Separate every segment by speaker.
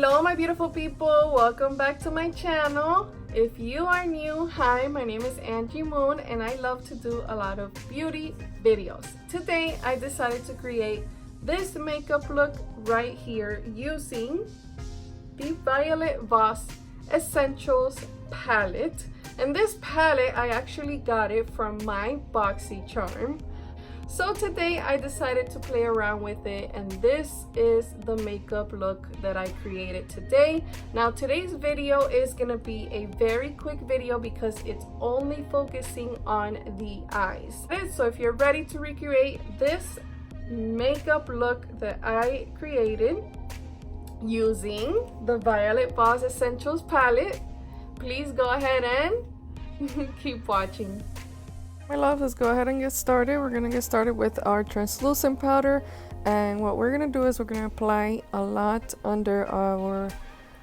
Speaker 1: Hello my beautiful people, welcome back to my channel. If you are new, hi, my name is Angie Moon and I love to do a lot of beauty videos. Today I decided to create this makeup look right here using the Violet Voss Essentials Palette. And this palette, I actually got it from my Boxy Charm. So today I decided to play around with it, and this is the makeup look that I created today. Now today's video is gonna be a very quick video because it's only focusing on the eyes. So if you're ready to recreate this makeup look that I created using the Violet Voss Essentials Palette, please go ahead and keep watching. My love, let's go ahead and get started. We're gonna get started with our translucent powder, and what we're gonna do is we're gonna apply a lot under our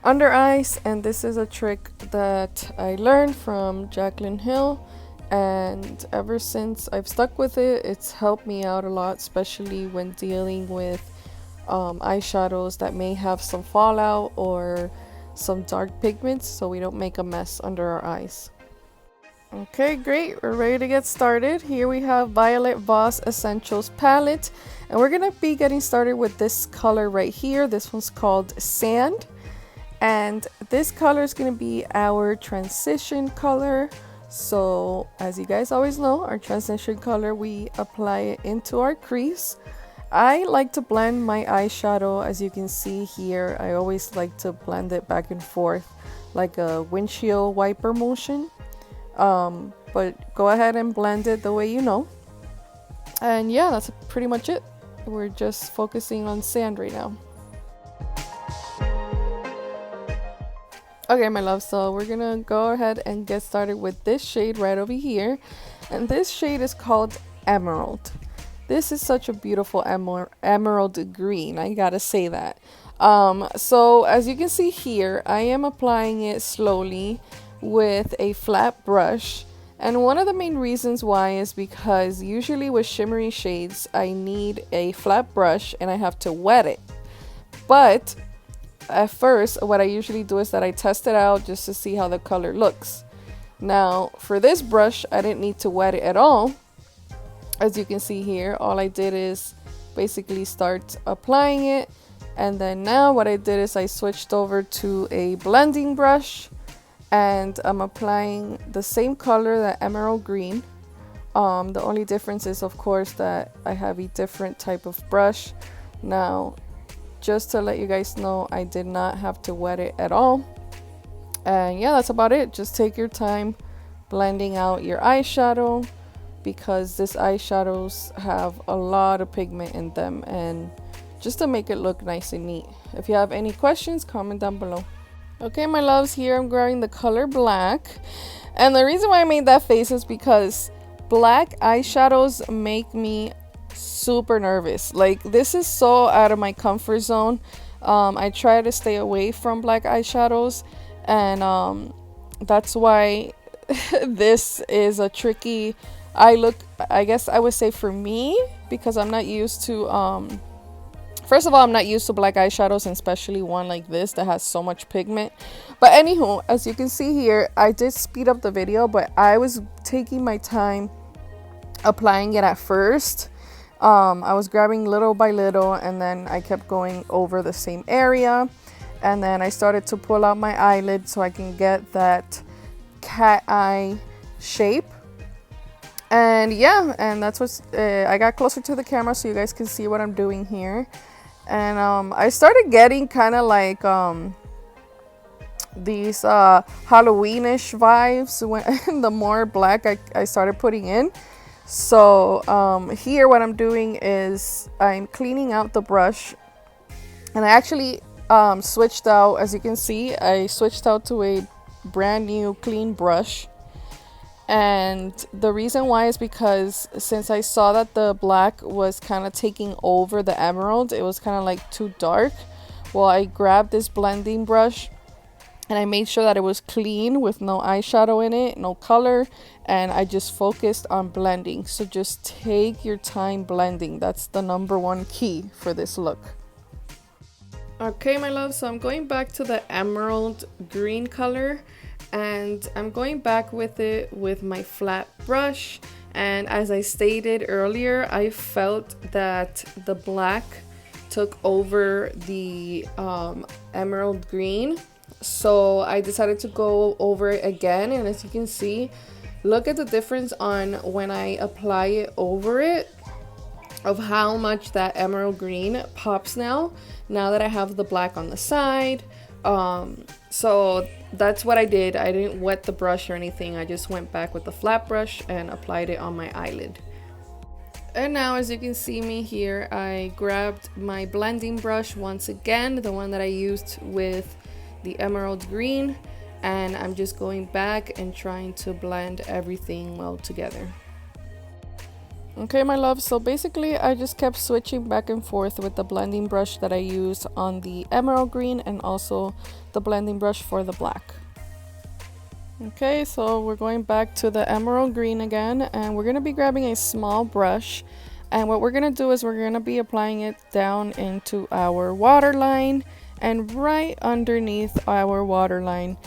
Speaker 1: under eyes, and this is a trick that I learned from Jaclyn Hill, and ever since I've stuck with it, it's helped me out a lot, especially when dealing with eyeshadows that may have some fallout or some dark pigments, so we don't make a mess under our eyes. Okay, great, we're ready to get started. Here we have Violet Voss Essentials Palette, and we're gonna be getting started with this color right here. This one's called Sand, and this color is gonna be our transition color. So as you guys always know, our transition color, we apply it into our crease. I like to blend my eyeshadow, as you can see here. I always like to blend it back and forth like a windshield wiper motion. But go ahead and blend it the way you know. And yeah, that's pretty much it. We're just focusing on sand right now. Okay, my love, so we're gonna go ahead and get started with this shade right over here. And this shade is called Emerald. This is such a beautiful emerald green, I gotta say that. So as you can see here, I am applying it slowly with a flat brush, and one of the main reasons why is because usually with shimmery shades I need a flat brush and I have to wet it. But at first what I usually do is that I test it out just to see how the color looks. Now for this brush I didn't need to wet it at all. As you can see here, all I did is basically start applying it, and then now what I did is I switched over to a blending brush, and I'm applying the same color, that emerald green. The only difference is of course that I have a different type of brush. Now just to let you guys know, I did not have to wet it at all. And yeah, that's about it. Just take your time blending out your eyeshadow, because these eyeshadows have a lot of pigment in them, and just to make it look nice and neat. If you have any questions, comment down below. Okay, my loves, here I'm grabbing the color black, and the reason why I made that face is because black eyeshadows make me super nervous. Like, this is so out of my comfort zone. I try to stay away from black eyeshadows, and that's why this is a tricky eye look, I guess I would say, for me, because I'm not used to first of all, I'm not used to black eyeshadows, and especially one like this that has so much pigment. But anywho, as you can see here, I did speed up the video, but I was taking my time applying it at first. I was grabbing little by little, and then I kept going over the same area, and then I started to pull out my eyelid so I can get that cat eye shape. And yeah, and that's what I got closer to the camera so you guys can see what I'm doing here. And I started getting kind of like these Halloweenish vibes when the more black I started putting in. So here what I'm doing is I'm cleaning out the brush, and I actually switched out, as you can see, I switched out to a brand new clean brush. And the reason why is because since I saw that the black was kind of taking over the emerald, it was kind of like too dark. Well, I grabbed this blending brush and I made sure that it was clean with no eyeshadow in it, no color, and I just focused on blending. So just take your time blending. That's the #1 key for this look. Okay, my love, so I'm going back to the emerald green color, and I'm going back with it with my flat brush. And as I stated earlier, I felt that the black took over the emerald green, so I decided to go over it again. And as you can see, look at the difference on when I apply it over it, of how much that emerald green pops now that I have the black on the side. So that's what I did. I didn't wet the brush or anything. I just went back with the flat brush and applied it on my eyelid. And now, as you can see me here, I grabbed my blending brush once again, the one that I used with the emerald green, and I'm just going back and trying to blend everything well together. Okay, my love, so basically I just kept switching back and forth with the blending brush that I used on the emerald green and also the blending brush for the black. Okay, so we're going back to the emerald green again, and we're going to be grabbing a small brush, and what we're going to do is we're going to be applying it down into our waterline and right underneath our waterline,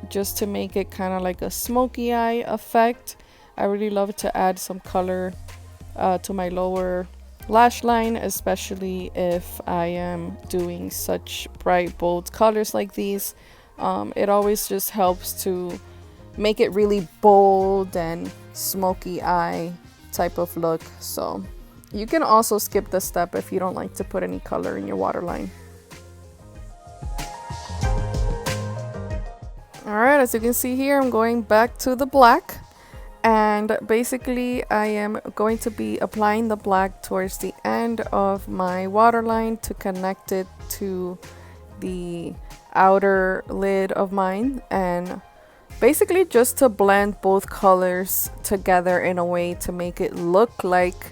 Speaker 1: just to make it kind of like a smoky eye effect. I really love to add some color to my lower lash line, especially if I am doing such bright, bold colors like these. It always just helps to make it really bold and smoky eye type of look. So you can also skip this step if you don't like to put any color in your waterline. Alright, as you can see here, I'm going back to the black. And basically I am going to be applying the black towards the end of my waterline to connect it to the outer lid of mine, and basically just to blend both colors together in a way to make it look like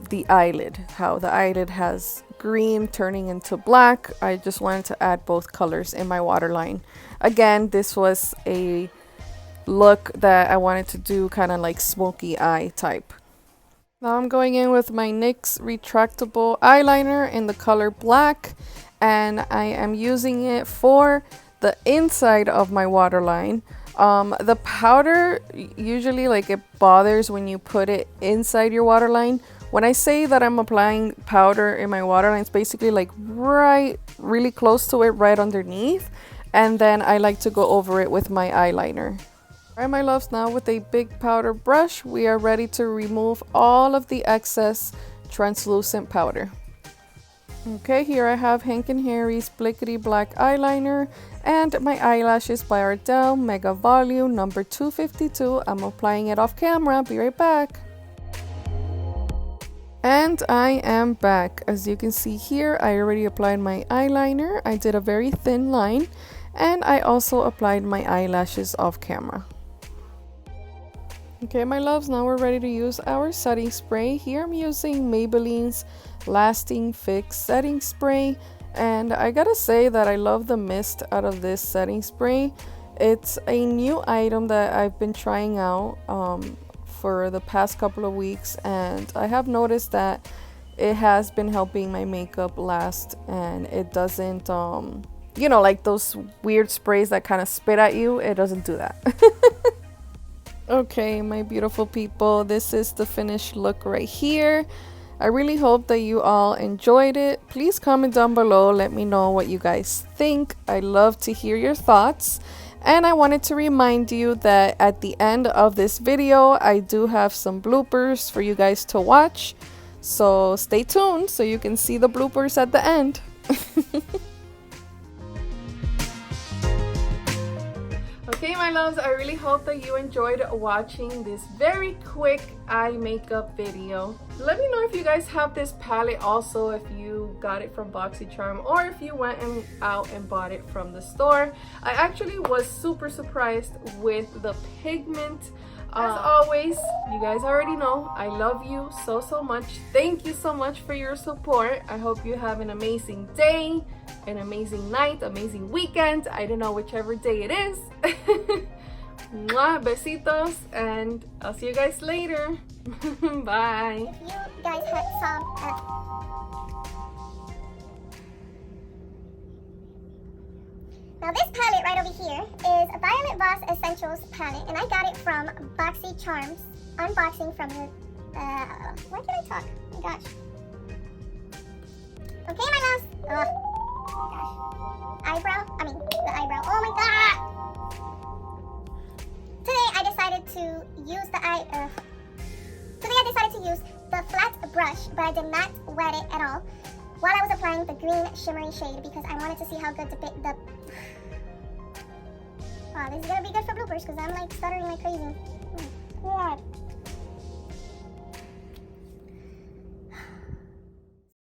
Speaker 1: the eyelid, how the eyelid has green turning into black. I just wanted to add both colors in my waterline. Again, this was a look that I wanted to do kind of like smoky eye type. Now I'm going in with my NYX retractable eyeliner in the color black, and I am using it for the inside of my waterline. The powder usually, like, it bothers when you put it inside your waterline. When I say that I'm applying powder in my waterline, it's basically like right really close to it, right underneath, and then I like to go over it with my eyeliner. Alright, my loves, now with a big powder brush, we are ready to remove all of the excess translucent powder. Okay, here I have Hank & Harry's Blickety Black Eyeliner and my eyelashes by Ardell Mega Volume number 252. I'm applying it off camera. Be right back. And I am back. As you can see here, I already applied my eyeliner. I did a very thin line, and I also applied my eyelashes off camera. Okay, my loves, now we're ready to use our setting spray. Here I'm using Maybelline's Lasting Fix setting spray, and I gotta say that I love the mist out of this setting spray. It's a new item that I've been trying out for the past couple of weeks, and I have noticed that it has been helping my makeup last, and it doesn't you know, like those weird sprays that kind of spit at you. It doesn't do that. Okay, my beautiful people, this is the finished look right here. I really hope that you all enjoyed it. Please comment down below, let me know what you guys think. I love to hear your thoughts. And I wanted to remind you that at the end of this video, I do have some bloopers for you guys to watch. So stay tuned so you can see the bloopers at the end. Okay, my loves, I really hope that you enjoyed watching this very quick eye makeup video. Let me know if you guys have this palette also, if you got it from Boxy Charm or if you went out and bought it from the store. I actually was super surprised with the pigment. As always, you guys already know I love you so much. Thank you so much for your support. I hope you have an amazing day, an amazing night, amazing weekend. I don't know, whichever day it is. Mwah, besitos, and I'll see you guys later. Bye.
Speaker 2: If you guys had some Now this palette right over here is a Violet Voss Essentials Palette, and I got it from Boxy Charms. Unboxing from the, why can't I talk? Oh my gosh. Okay, my loves. Oh gosh. The eyebrow. Oh my god! Today I decided to use the flat brush, but I did not wet it at all while I was applying the green shimmery shade because I wanted to see how good wow, this is gonna be good for bloopers because I'm like stuttering like crazy. Oh my god.